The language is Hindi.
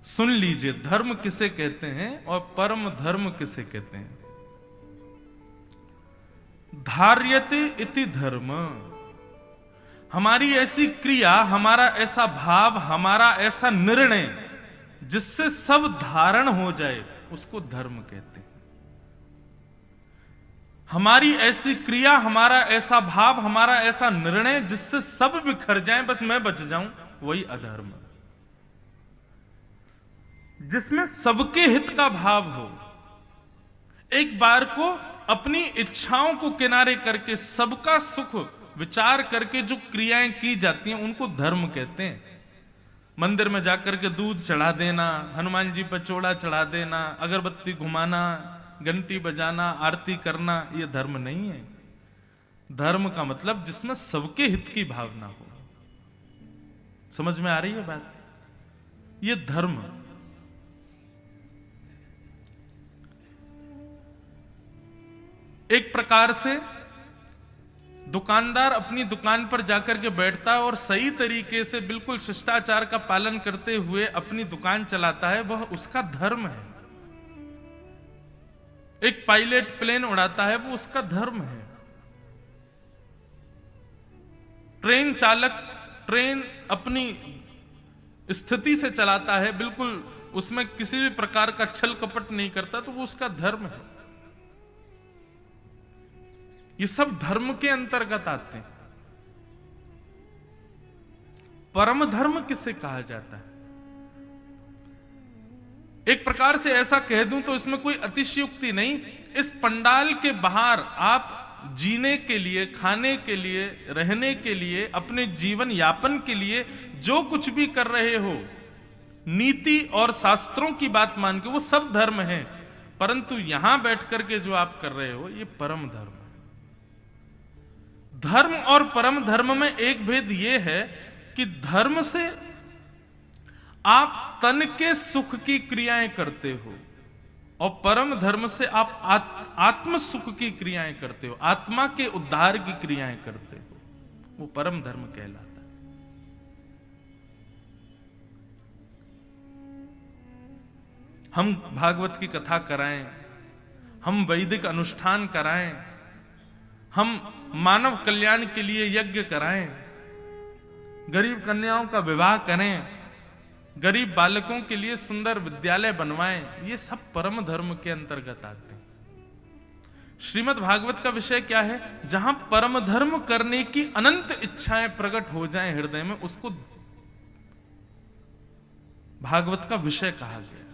सुन लीजिए, धर्म किसे कहते हैं और परम धर्म किसे कहते हैं। धार्यते इति धर्म, हमारी ऐसी क्रिया, हमारा ऐसा भाव, हमारा ऐसा निर्णय जिससे सब धारण हो जाए, उसको धर्म कहते हैं। हमारी ऐसी क्रिया, हमारा ऐसा भाव, हमारा ऐसा निर्णय जिससे सब बिखर जाएं, बस मैं बच जाऊं, वही अधर्म। जिसमें सबके हित का भाव हो, एक बार को अपनी इच्छाओं को किनारे करके सबका सुख विचार करके जो क्रियाएं की जाती हैं, उनको धर्म कहते हैं। मंदिर में जाकर के दूध चढ़ा देना, हनुमान जी पर चोड़ा चढ़ा देना, अगरबत्ती घुमाना, घंटी बजाना, आरती करना, यह धर्म नहीं है। धर्म का मतलब जिसमें सबके हित की भावना हो। समझ में आ रही है बात? यह धर्म। एक प्रकार से दुकानदार अपनी दुकान पर जाकर के बैठता है और सही तरीके से बिल्कुल शिष्टाचार का पालन करते हुए अपनी दुकान चलाता है, वह उसका धर्म है। एक पायलट प्लेन उड़ाता है, वो उसका धर्म है। ट्रेन चालक ट्रेन अपनी स्थिति से चलाता है, बिल्कुल उसमें किसी भी प्रकार का छल कपट नहीं करता, तो वो उसका धर्म है। ये सब धर्म के अंतर्गत आते हैं। परम धर्म किसे कहा जाता है? एक प्रकार से ऐसा कह दूं तो इसमें कोई अतिशयोक्ति नहीं। इस पंडाल के बाहर आप जीने के लिए, खाने के लिए, रहने के लिए, अपने जीवन यापन के लिए जो कुछ भी कर रहे हो, नीति और शास्त्रों की बात मान के, वो सब धर्म है। परंतु यहां बैठ करके जो आप कर रहे हो, ये परम धर्म है। धर्म और परम धर्म में एक भेद यह है कि धर्म से आप तन के सुख की क्रियाएं करते हो और परम धर्म से आप आत्म सुख की क्रियाएं करते हो, आत्मा के उद्धार की क्रियाएं करते हो। वो परम धर्म कहलाता है। हम भागवत की कथा कराएं, हम वैदिक अनुष्ठान कराएं, हम मानव कल्याण के लिए यज्ञ कराएं, गरीब कन्याओं का विवाह करें, गरीब बालकों के लिए सुंदर विद्यालय बनवाएं, ये सब परम धर्म के अंतर्गत आते हैं। श्रीमद् भागवत का विषय क्या है? जहां परम धर्म करने की अनंत इच्छाएं प्रकट हो जाएं हृदय में, उसको भागवत का विषय कहा गया।